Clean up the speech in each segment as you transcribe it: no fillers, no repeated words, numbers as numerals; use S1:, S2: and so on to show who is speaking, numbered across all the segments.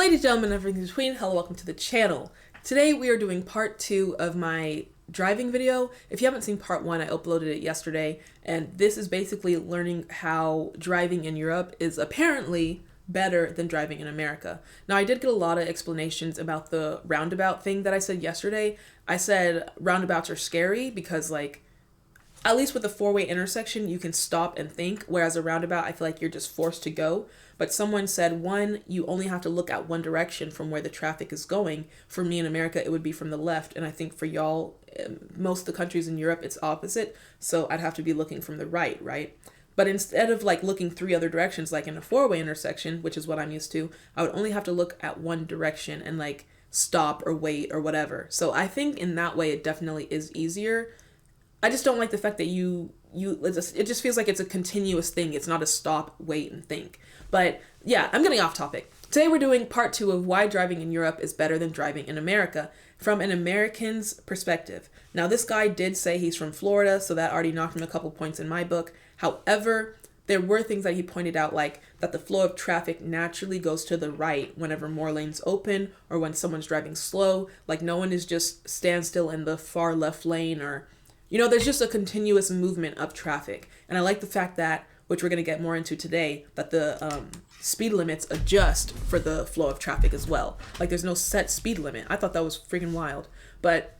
S1: Ladies, gentlemen, everything in between, hello, welcome to the channel. Today we are doing part 2 of my driving video. If you haven't seen part 1, I uploaded it yesterday, and this is basically learning how driving in Europe is apparently better than driving in America. Now, I did get a lot of explanations about the roundabout thing that I said yesterday. I said roundabouts are scary because, like, at least with a four-way intersection, you can stop and think, whereas a roundabout, I feel like you're just forced to go. But someone said, one, you only have to look at one direction from where the traffic is going. For me in America, it would be from the left, and I think for y'all, most of the countries in Europe, it's opposite, so I'd have to be looking from the right? But instead of like looking three other directions, like in a four-way intersection, which is what I'm used to, I would only have to look at one direction and like stop or wait or whatever. So I think in that way, it definitely is easier. I just don't like the fact that it just feels like it's a continuous thing. It's not a stop, wait, and think. But yeah, I'm getting off topic. Today we're doing part 2 of why driving in Europe is better than driving in America from an American's perspective. Now, this guy did say he's from Florida, so that already knocked him a couple points in my book. However, there were things that he pointed out, like that the flow of traffic naturally goes to the right whenever more lanes open or when someone's driving slow. Like no one is just standstill in the far left lane or... there's just a continuous movement of traffic. And I like the fact that, which we're going to get more into today, that the speed limits adjust for the flow of traffic as well. Like there's no set speed limit. I thought that was freaking wild. But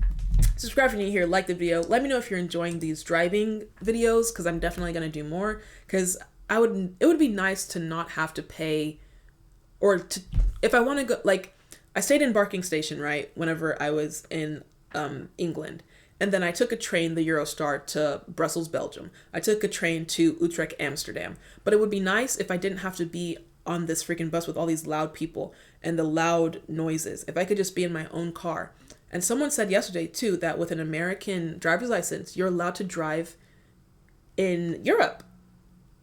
S1: subscribe if you're new here, like the video. Let me know if you're enjoying these driving videos, because I'm definitely going to do more. Because it would be nice to not have to pay, or to, if I want to go, like I stayed in Barking Station, right, whenever I was in England. And then I took a train, the Eurostar, to Brussels, Belgium. I took a train to Utrecht, Amsterdam. But it would be nice if I didn't have to be on this freaking bus with all these loud people and the loud noises. If I could just be in my own car. And someone said yesterday, too, that with an American driver's license, you're allowed to drive in Europe.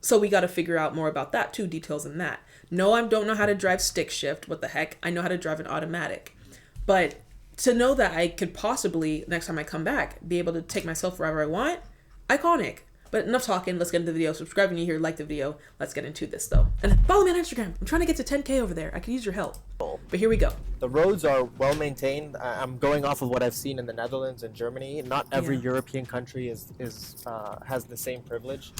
S1: So we got to figure out more about that, too, details in that. No, I don't know how to drive stick shift. What the heck? I know how to drive an automatic. But... to know that I could possibly, next time I come back, be able to take myself wherever I want, iconic. But enough talking, let's get into the video. Subscribe if you're here, like the video. Let's get into this though. And follow me on Instagram. I'm trying to get to 10K over there. I could use your help. But here we go.
S2: The roads are well maintained. I'm going off of what I've seen in the Netherlands and Germany. Not every European country has the same privilege.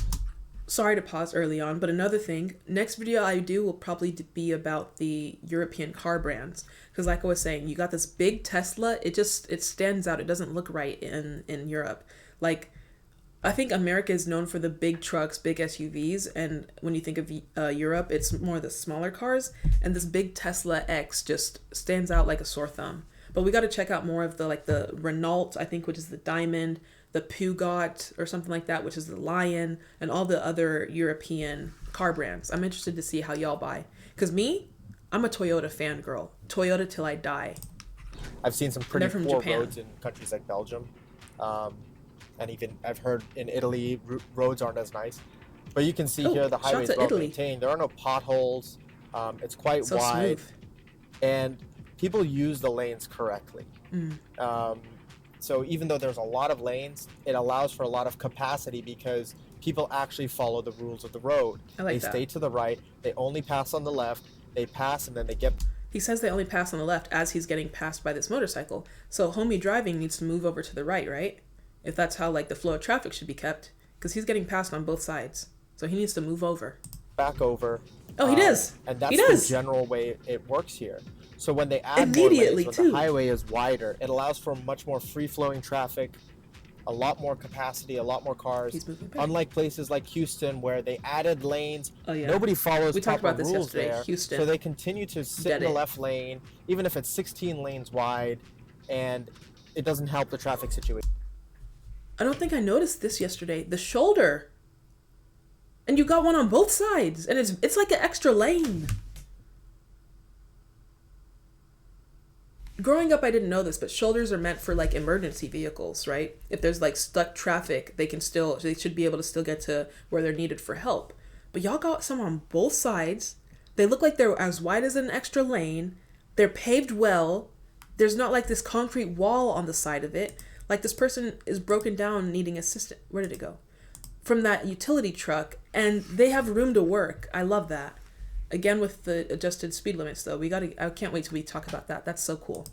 S1: Sorry to pause early on, but another thing, next video I do will probably be about the European car brands. Because like I was saying, you got this big Tesla, it stands out. It doesn't look right in Europe. Like, I think America is known for the big trucks, big SUVs, and when you think of Europe, it's more the smaller cars, and this big Tesla X just stands out like a sore thumb. But we got to check out more of the Renault, I think, which is the Diamond, the Peugeot or something like that, which is the Lion, and all the other European car brands. I'm interested to see how y'all buy. Because me, I'm a Toyota fangirl. Toyota till I die.
S2: I've seen some pretty poor roads in countries like Belgium. And even I've heard in Italy, roads aren't as nice. But you can see here the highway is well maintained. There are no potholes. It's quite wide. Smooth. And people use the lanes correctly. So even though there's a lot of lanes, it allows for a lot of capacity because people actually follow the rules of the road. They stay to the right. They only pass on the left. They pass and then they get...
S1: He says they only pass on the left as he's getting passed by this motorcycle. So homie driving needs to move over to the right? If that's how like the flow of traffic should be kept. Because he's getting passed on both sides. So he needs to move over.
S2: Back over.
S1: Oh, he does.
S2: And that's the general way it works here. So when they add more lanes, when the highway is wider, it allows for much more free-flowing traffic, a lot more capacity, a lot more cars. Unlike places like Houston, where they added lanes, nobody follows proper rules there. So they continue to sit in the left lane, even if it's 16 lanes wide, and it doesn't help the traffic situation.
S1: I don't think I noticed this yesterday. The shoulder. And you got one on both sides, and it's like an extra lane. Growing up, I didn't know this, but shoulders are meant for like emergency vehicles, right? If there's like stuck traffic, they should be able to still get to where they're needed for help. But y'all got some on both sides. They look like they're as wide as an extra lane. They're paved well. There's not like this concrete wall on the side of it. Like this person is broken down needing assistance. Where did it go? From that utility truck, and they have room to work. I love that. Again, with the adjusted speed limits, though, I can't wait till we talk about that. That's so cool.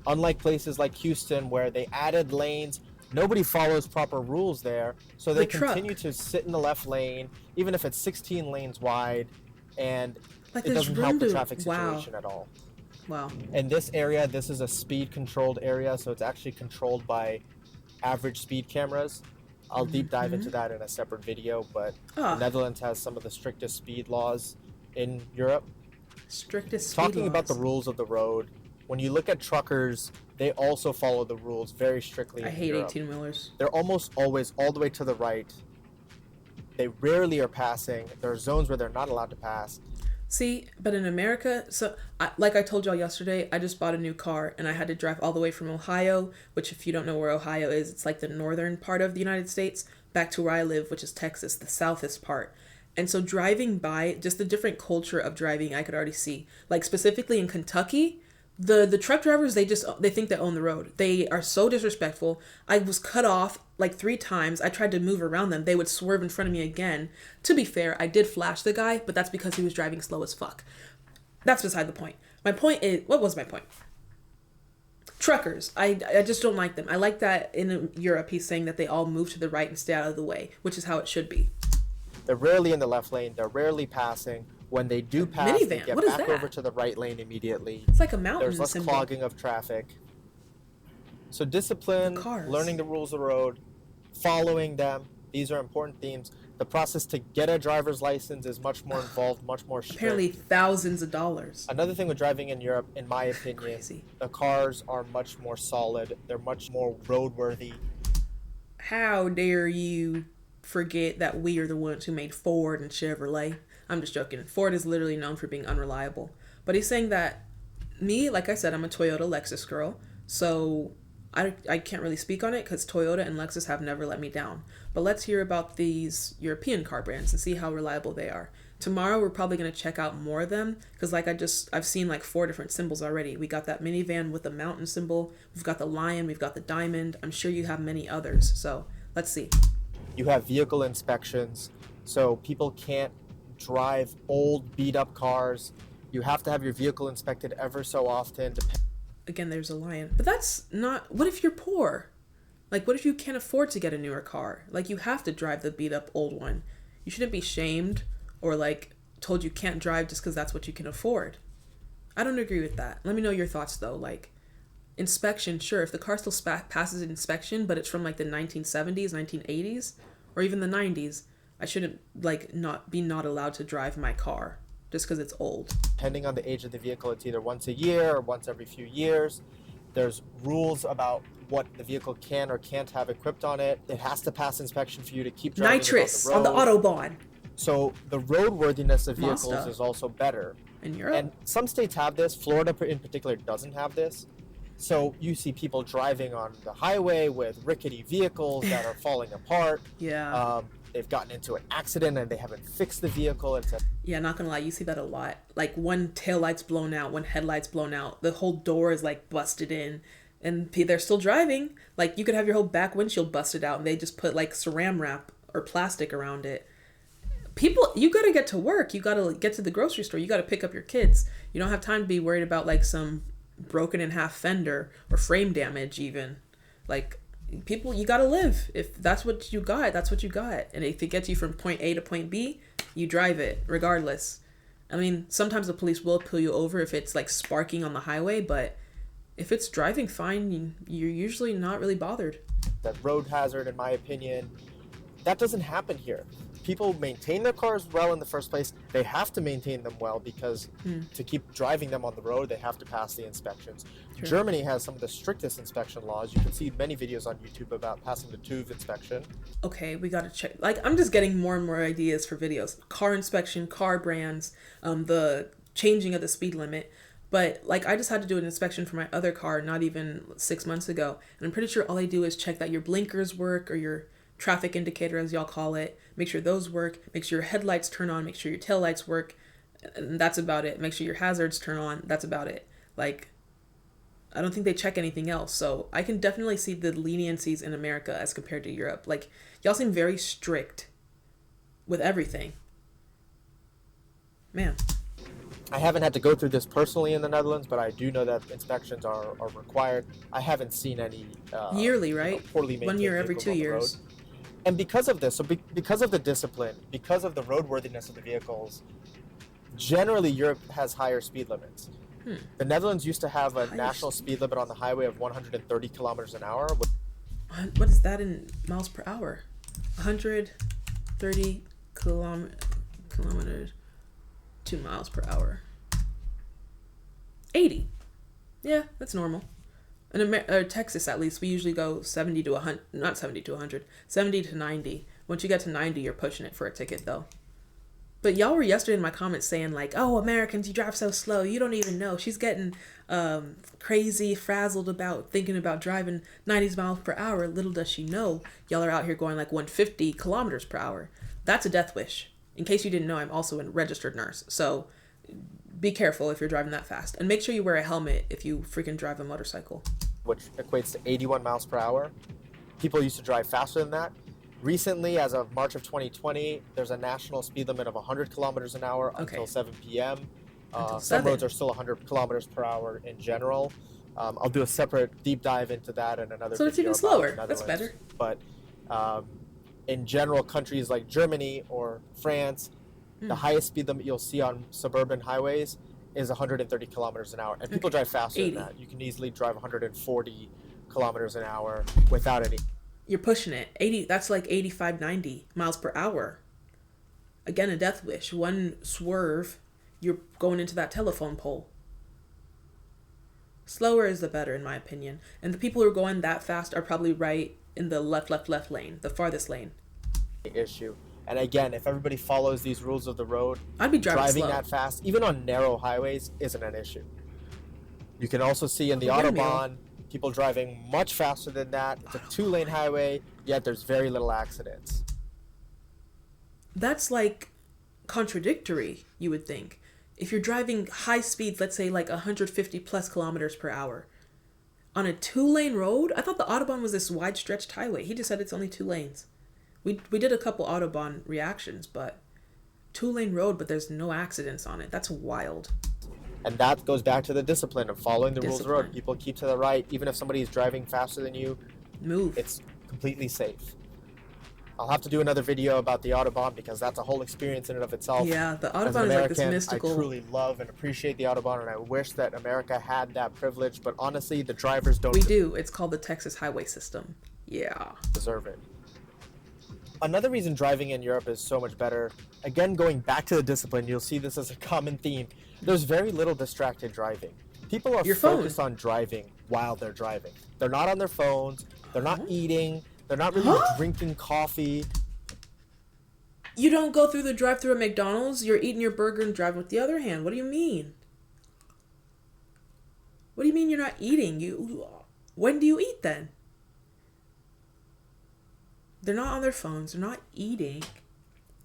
S2: Unlike places like Houston, where they added lanes, nobody follows proper rules there, so they continue to sit in the left lane, even if it's 16 lanes wide, and it doesn't help the traffic situation at all.
S1: Wow.
S2: In this area, this is a speed-controlled area, so it's actually controlled by average speed cameras. I'll deep dive into that in a separate video, but the Netherlands has some of the strictest speed laws in Europe.
S1: Strictest speed
S2: Talking
S1: laws.
S2: about the rules of the road, when you look at truckers, they also follow the rules very strictly.
S1: I hate 18-wheelers.
S2: They're almost always all the way to the right. They rarely are passing. There are zones where they're not allowed to pass.
S1: See, but in America, like I told y'all yesterday, I just bought a new car and I had to drive all the way from Ohio, which if you don't know where Ohio is, it's like the northern part of the United States, back to where I live, which is Texas, the southest part. And so driving by, just the different culture of driving, I could already see. Like specifically in Kentucky, the truck drivers, they think they own the road. They are so disrespectful. I was cut off like 3 times. I tried to move around them. They would swerve in front of me again. To be fair, I did flash the guy, but that's because he was driving slow as fuck. That's beside the point. My point is, what was my point? Truckers. I just don't like them. I like that in Europe he's saying that they all move to the right and stay out of the way, which is how it should be.
S2: They're rarely in the left lane. They're rarely passing. When they do pass, they get back over to the right lane immediately.
S1: It's like a mountain
S2: There's less clogging of traffic. So discipline, learning the rules of the road, following them, these are important themes. The process to get a driver's license is much more involved, much more strict.
S1: Apparently thousands of dollars.
S2: Another thing with driving in Europe, in my opinion, the cars are much more solid. They're much more roadworthy.
S1: How dare you forget that we are the ones who made Ford and Chevrolet? I'm just joking. Ford is literally known for being unreliable. But he's saying that like I said, I'm a Toyota Lexus girl. So I can't really speak on it because Toyota and Lexus have never let me down. But let's hear about these European car brands and see how reliable they are. Tomorrow, we're probably going to check out more of them because I've seen like 4 different symbols already. We got that minivan with the mountain symbol. We've got the lion. We've got the diamond. I'm sure you have many others. So let's see.
S2: You have vehicle inspections. So people can't drive old beat up cars. You have to have your vehicle inspected ever so often.
S1: Again, there's a lion. But that's not, what if you're poor? Like, what if you can't afford to get a newer car? Like, you have to drive the beat up old one. You shouldn't be shamed or like told you can't drive just because that's what you can afford. I don't agree with that. Let me know your thoughts though. Like, inspection, sure, if the car still passes inspection, but it's from like the 1970s, 1980s, or even the 90s, I shouldn't not allowed to drive my car just because it's old.
S2: Depending on the age of the vehicle, it's either once a year or once every few years. There's rules about what the vehicle can or can't have equipped on it. It has to pass inspection for you to keep driving
S1: nitrous on the Autobahn.
S2: So the roadworthiness of vehicles is also better.
S1: In Europe?
S2: And some states have this. Florida in particular doesn't have this. So you see people driving on the highway with rickety vehicles that are falling apart.
S1: Yeah.
S2: They've gotten into an accident and they haven't fixed the vehicle.
S1: Yeah, not gonna lie, you see that a lot. Like one taillight's blown out, one headlight's blown out, the whole door is like busted in, and they're still driving. Like you could have your whole back windshield busted out and they just put like saran wrap or plastic around it. People, you gotta get to work. You gotta get to the grocery store. You gotta pick up your kids. You don't have time to be worried about like some broken in half fender or frame damage even. Like, people, you gotta live. If that's what you got, that's what you got. And if it gets you from point A to point B, you drive it regardless. I mean, sometimes the police will pull you over if it's like sparking on the highway, but if it's driving fine, you're usually not really bothered.
S2: That road hazard, in my opinion, that doesn't happen here. People maintain their cars well in the first place. They have to maintain them well because to keep driving them on the road, they have to pass the inspections. True. Germany has some of the strictest inspection laws. You can see many videos on YouTube about passing the TÜV inspection.
S1: Okay, we gotta check. Like, I'm just getting more and more ideas for videos. Car inspection, car brands, the changing of the speed limit. But like, I just had to do an inspection for my other car not even 6 months ago. And I'm pretty sure all they do is check that your blinkers work or your traffic indicator, as y'all call it. Make sure those work. Make sure your headlights turn on. Make sure your taillights work. And that's about it. Make sure your hazards turn on. That's about it. Like, I don't think they check anything else. So I can definitely see the leniencies in America as compared to Europe. Like, y'all seem very strict with everything. Man.
S2: I haven't had to go through this personally in the Netherlands, but I do know that inspections are required. I haven't seen any
S1: yearly, right?
S2: Poorly maintained
S1: 1 year every 2 years.
S2: And because of this, so because of the discipline, because of the roadworthiness of the vehicles, generally Europe has higher speed limits. The Netherlands used to have a national speed limit on the highway of 130 kilometers an hour.
S1: What is that in miles per hour? 130 kilometers, 2 miles per hour. 80. Yeah, that's normal. In Texas, at least, we usually go 70 to 100. Not 70 to 100. 70 to 90. Once you get to 90, you're pushing it for a ticket, though. But y'all were yesterday in my comments saying, like, oh, Americans, you drive so slow. You don't even know. She's getting crazy, frazzled about thinking about driving 90 miles per hour. Little does she know, y'all are out here going like 150 kilometers per hour. That's a death wish. In case you didn't know, I'm also a registered nurse. So be careful if you're driving that fast. And make sure you wear a helmet if you freaking drive a motorcycle.
S2: Which equates to 81 miles per hour. People used to drive faster than that. Recently, as of March of 2020, there's a national speed limit of 100 kilometers an hour until 7 p.m. Some roads are still 100 kilometers per hour in general. I'll do a separate deep dive into that in another video.
S1: So it's even slower. That's better.
S2: But in general, countries like Germany or France, the highest speed limit you'll see on suburban highways is 130 kilometers an hour. And people drive faster than that. You can easily drive 140 kilometers an hour without any...
S1: You're pushing it. 80, that's like 85, 90 miles per hour. Again, a death wish. One swerve, you're going into that telephone pole. Slower is the better, in my opinion. And the people who are going that fast are probably right in the left lane, the farthest lane.
S2: Issue. And again, if everybody follows these rules of the road,
S1: I'd be driving
S2: that fast, even on narrow highways, isn't an issue. You can also see in the Autobahn, people driving much faster than that. It's a 2-lane highway, yet there's very little accidents.
S1: That's like contradictory, you would think. If you're driving high speeds, let's say like 150 plus kilometers per hour, on a 2-lane road, I thought the Autobahn was this wide stretched highway. He just said it's only 2 lanes. We did a couple Autobahn reactions, but 2-lane road, but there's no accidents on it. That's wild.
S2: And that goes back to the discipline of following the rules of the road. People keep to the right. Even if somebody is driving faster than you,
S1: move.
S2: It's completely safe. I'll have to do another video about the Autobahn because that's a whole experience in and of itself.
S1: Yeah, the Autobahn is like this mystical...
S2: I truly love and appreciate the Autobahn, and I wish that America had that privilege, but honestly, the drivers don't...
S1: We do. It's called the Texas Highway System. Yeah.
S2: Deserve it. Another reason driving in Europe is so much better, again, going back to the discipline, you'll see this as a common theme. There's very little distracted driving. People are focused on driving while they're driving. They're not on their phones. They're not eating. They're not really drinking coffee.
S1: You don't go through the drive-thru at McDonald's. You're eating your burger and driving with the other hand. What do you mean? What do you mean you're not eating? When do you eat then? They're not on their phones. They're not eating.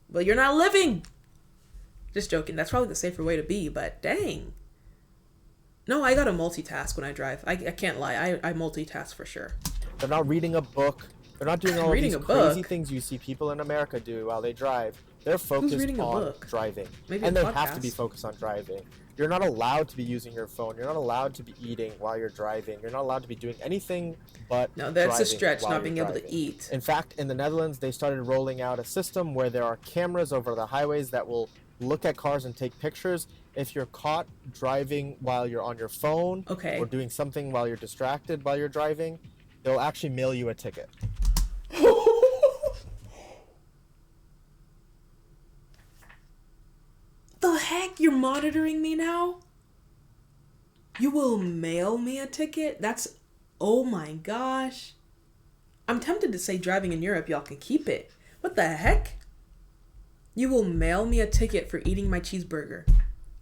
S1: Well, you're not living. Just joking. That's probably the safer way to be, but dang. No, I gotta multitask when I drive. I can't lie. I multitask for sure.
S2: They're not reading a book. They're not doing all of these crazy things you see people in America do while they drive. They're focused on driving. And they have to be focused on driving. You're not allowed to be using your phone. You're not allowed to be eating while you're driving. You're not allowed to be doing anything but
S1: No, that's a stretch, not being able to eat.
S2: In fact, in the Netherlands, they started rolling out a system where there are cameras over the highways that will look at cars and take pictures. If you're caught driving while you're on your phone or doing something while you're distracted while you're driving, they'll actually mail you a ticket.
S1: The heck? You're monitoring me now? You will mail me a ticket? That's... Oh my gosh. I'm tempted to say driving in Europe, y'all can keep it. What the heck? You will mail me a ticket for eating my cheeseburger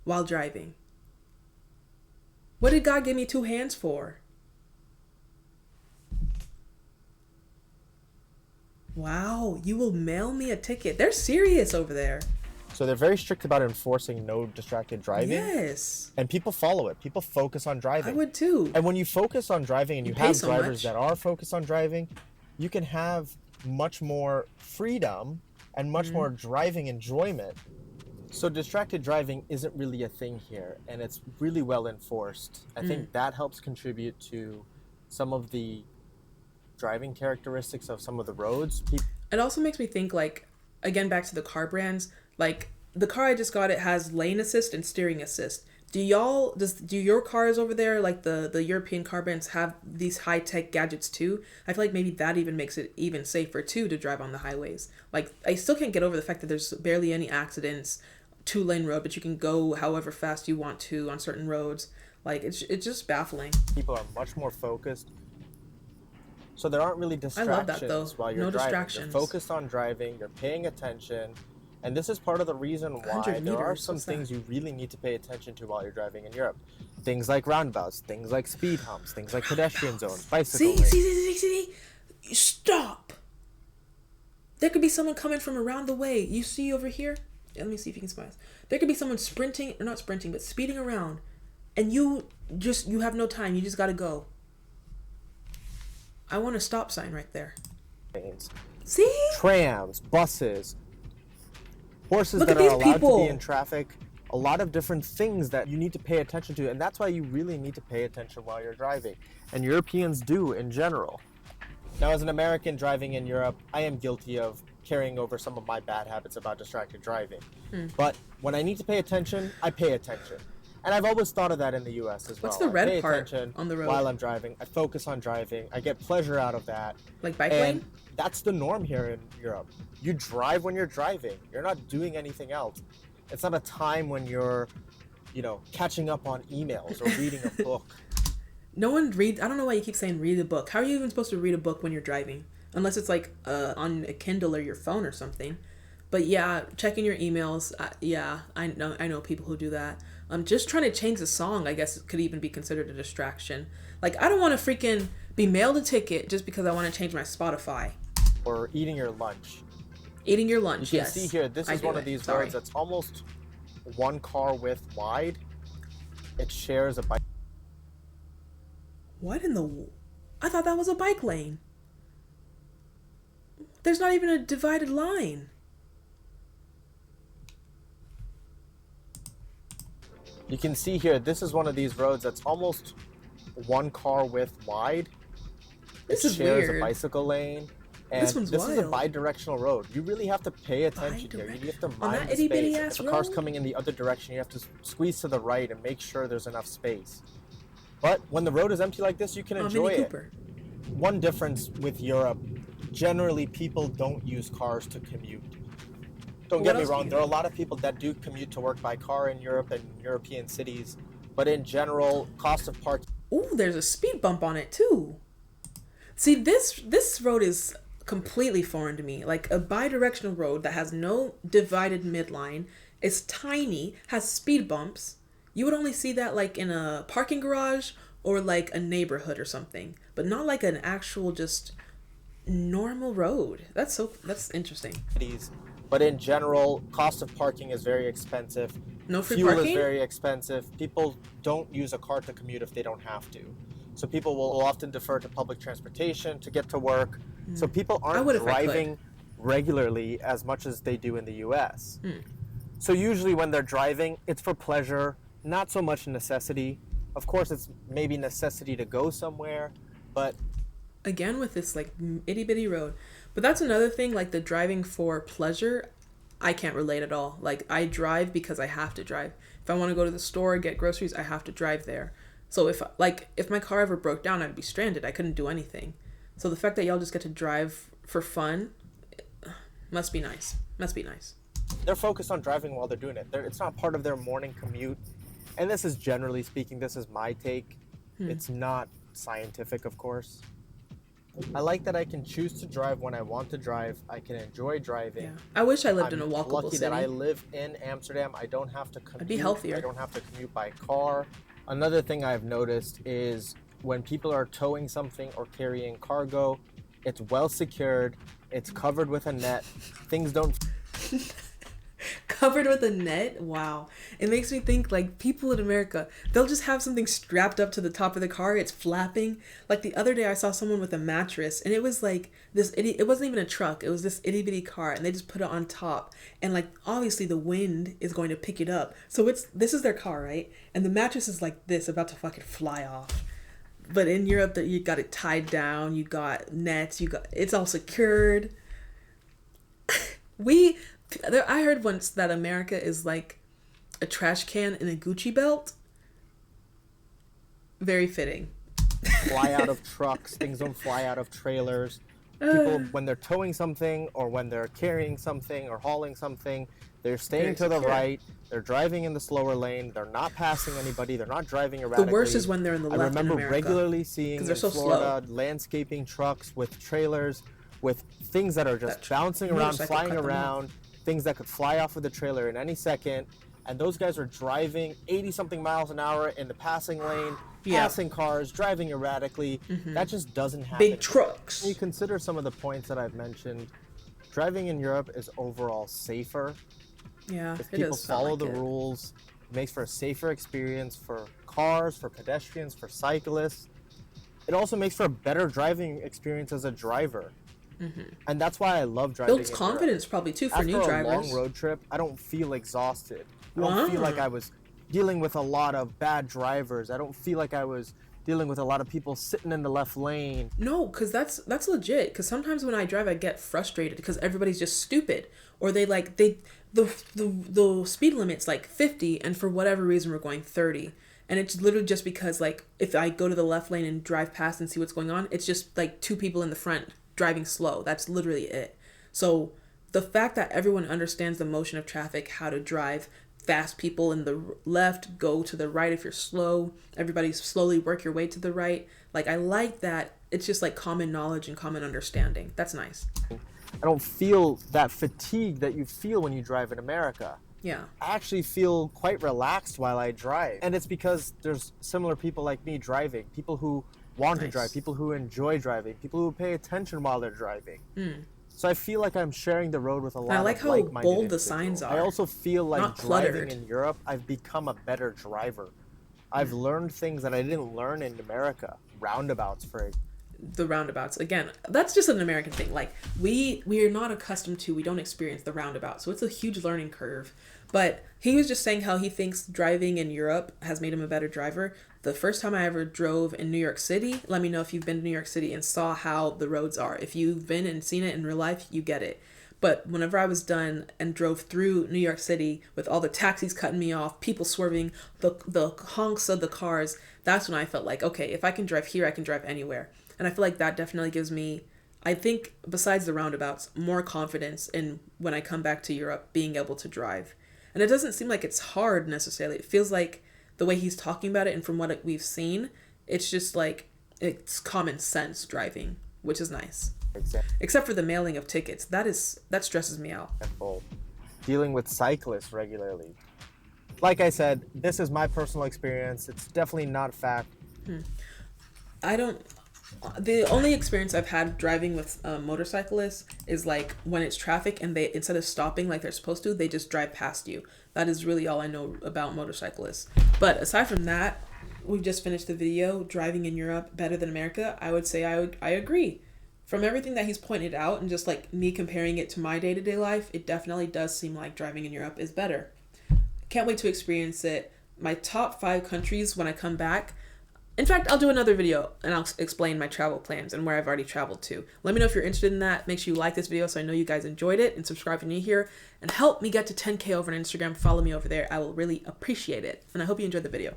S1: while driving. What did God give me 2 hands for? Wow, you will mail me a ticket. They're serious over there.
S2: So they're very strict about enforcing no distracted driving.
S1: Yes.
S2: And people follow it. People focus on driving.
S1: I would too.
S2: And when you focus on driving and you have drivers that are focused on driving, you can have much more freedom and much more driving enjoyment So distracted driving isn't really a thing here, and it's really well enforced. I think that helps contribute to some of the driving characteristics of some of the roads.
S1: It also makes me think, like, again, back to the car brands, like the car I just got, it has lane assist and steering assist. Do your cars over there, like the European car brands, have these high-tech gadgets too? I feel like maybe that even makes it even safer too to drive on the highways. Like, I still can't get over the fact that there's barely any accidents, 2-lane road, but you can go however fast you want to on certain roads. Like, it's just baffling.
S2: People are much more focused. So there aren't really distractions.
S1: I love that, though.
S2: While you're
S1: no
S2: driving.
S1: Distractions.
S2: You're focused on driving, you're paying attention. And this is part of the reason why there are some things you really need to pay attention to while you're driving in Europe. Things like roundabouts, things like speed humps, things like pedestrian zones, bicycle lanes.
S1: See, stop! There could be someone coming from around the way. You see over here? Let me see if you can spy us. There could be someone sprinting, or not sprinting, but speeding around. And you have no time. You just gotta go. I want a stop sign right there. See?
S2: Trams, buses, horses that are allowed to be in traffic, a lot of different things that you need to pay attention to, and that's why you really need to pay attention while you're driving. And Europeans do in general. Now, as an American driving in Europe, I am guilty of carrying over some of my bad habits about distracted driving. But when I need to pay attention, I pay attention. And I've always thought of that in the US as well.
S1: What's the red part
S2: attention
S1: on the road?
S2: While I'm driving, I focus on driving. I get pleasure out of that.
S1: Like bike lane?
S2: That's the norm here in Europe. You drive when you're driving. You're not doing anything else. It's not a time when you're, catching up on emails or reading a book.
S1: No one reads. I don't know why you keep saying read a book. How are you even supposed to read a book when you're driving? Unless it's like on a Kindle or your phone or something. But yeah, checking your emails. I know people who do that. Just trying to change the song, I guess, could even be considered a distraction. Like, I don't want to freaking be mailed a ticket just because I want to change my Spotify.
S2: Or eating your lunch.
S1: Eating your lunch, yes.
S2: You can see here, this is one of these roads that's almost one car width wide. It shares a bike.
S1: What in the... I thought that was a bike lane. There's not even a divided line.
S2: You can see here, this is one of these roads that's almost one car width wide.
S1: This is
S2: shares
S1: weird.
S2: A bicycle lane. And this is a bi-directional road. You really have to pay attention here. You have to mind the space. If a car's coming in the other direction, you have to squeeze to the right and make sure there's enough space. But when the road is empty like this, you can enjoy it. One difference with Europe, generally people don't use cars to commute. Don't get me wrong, there are a lot of people that do commute to work by car in Europe and European cities. But in general, cost of parking...
S1: Ooh, there's a speed bump on it too. See, this road is completely foreign to me. Like a bi-directional road that has no divided midline, is tiny, has speed bumps. You would only see that like in a parking garage or like a neighborhood or something, but not like an actual just normal road. That's interesting.
S2: But in general, cost of parking is very expensive.
S1: No free
S2: parking?
S1: Fuel
S2: is very expensive. People don't use a car to commute if they don't have to. So people will often defer to public transportation to get to work. So people aren't driving regularly as much as they do in the US. So usually when they're driving, it's for pleasure, not so much necessity. Of course, it's maybe necessity to go somewhere, but...
S1: Again, with this like itty bitty road. But that's another thing, like the driving for pleasure, I can't relate at all. Like I drive because I have to drive. If I want to go to the store, get groceries, I have to drive there. So if my car ever broke down, I'd be stranded. I couldn't do anything. So the fact that y'all just get to drive for fun must be nice. Must be nice.
S2: They're focused on driving while they're doing it. It's not part of their morning commute. And this is generally speaking, this is my take. It's not scientific, of course. I like that I can choose to drive when I want to drive. I can enjoy driving.
S1: Yeah. I wish I lived in a walkable city.
S2: I'm lucky that I live in Amsterdam. I don't have to commute.
S1: I'd be healthier.
S2: I don't have to commute by car. Another thing I've noticed is when people are towing something or carrying cargo, it's well secured, it's covered with a net, things don't...
S1: Covered with a net? Wow. It makes me think like people in America, they'll just have something strapped up to the top of the car. It's flapping. Like the other day I saw someone with a mattress and it was like it wasn't even a truck. It was this itty bitty car and they just put it on top. And like obviously the wind is going to pick it up. So this is their car, right? And the mattress is like this, about to fucking fly off. But in Europe, you got it tied down, you got nets, it's all secured. I heard once that America is like a trash can in a Gucci belt. Very fitting.
S2: Fly out of trucks, things don't fly out of trailers. People, when they're towing something or when they're carrying something or hauling something, they're staying to the right. They're driving in the slower lane. They're not passing anybody. They're not driving erratically.
S1: The worst is when they're in the left in America.
S2: I remember regularly seeing in Florida landscaping trucks with trailers with things that are just bouncing around, flying around, things that could fly off of the trailer in any second. And those guys are driving 80-something miles an hour in the passing lane, passing cars, driving erratically. That just doesn't happen.
S1: Big trucks.
S2: When you consider some of the points that I've mentioned, driving in Europe is overall safer.
S1: Yeah,
S2: if people follow the rules, it makes for a safer experience for cars, for pedestrians, for cyclists. It also makes for a better driving experience as a driver. And that's why I love driving.
S1: Builds confidence probably too for new drivers.
S2: After a long road trip, I don't feel exhausted. I don't feel like I was dealing with a lot of bad drivers. I don't feel like I was dealing with a lot of people sitting in the left lane.
S1: No, because that's legit. Because sometimes when I drive, I get frustrated because everybody's just stupid, or the speed limit's like 50, and for whatever reason we're going 30. And it's literally just because like if I go to the left lane and drive past and see what's going on, it's just like two people in the front driving slow. That's literally it. So the fact that everyone understands the motion of traffic, how to drive fast, people in the left go to the right if you're slow, everybody slowly work your way to the right. Like I like that. It's just like common knowledge and common understanding. That's nice.
S2: I don't feel that fatigue that you feel when you drive in America.
S1: Yeah.
S2: I actually feel quite relaxed while I drive. And it's because there's similar people like me driving, people who want to drive, people who enjoy driving, people who pay attention while they're driving. So I feel like I'm sharing the road with a lot of like-minded
S1: I like how bold
S2: individuals.
S1: the signs are.
S2: I also feel like driving in Europe, I've become a better driver. I've learned things that I didn't learn in America. Roundabouts, for example.
S1: The roundabouts, again, that's just an American thing. Like we are not accustomed to, we don't experience the roundabout, so it's a huge learning curve. But he was just saying how he thinks driving in Europe has made him a better driver. The first time I ever drove in New York City, let me know if you've been to New York City and saw how the roads are. If you've been and seen it in real life, you get it. But whenever I was done and drove through New York City with all the taxis cutting me off, people swerving, the honks of the cars, that's when I felt like, okay, if I can drive here, I can drive anywhere. And I feel like that definitely gives me, I think, besides the roundabouts, more confidence in when I come back to Europe, being able to drive. And it doesn't seem like it's hard necessarily. It feels like the way he's talking about it and from what we've seen, it's just like, it's common sense driving, which is nice.
S2: Exactly.
S1: Except for the mailing of tickets. That stresses me out.
S2: Dealing with cyclists regularly. Like I said, this is my personal experience. It's definitely not fact.
S1: The only experience I've had driving with motorcyclists is like when it's traffic and they, instead of stopping like they're supposed to, they just drive past you. That is really all I know about motorcyclists. But aside from that, we've just finished the video, driving in Europe better than America. I would say I agree. From everything that he's pointed out and just like me comparing it to my day-to-day life, it definitely does seem like driving in Europe is better. Can't wait to experience it. My top 5 countries when I come back. In fact, I'll do another video and I'll explain my travel plans and where I've already traveled to. Let me know if you're interested in that. Make sure you like this video so I know you guys enjoyed it, and subscribe if you're new here, and help me get to 10K over on Instagram. Follow me over there. I will really appreciate it. And I hope you enjoyed the video.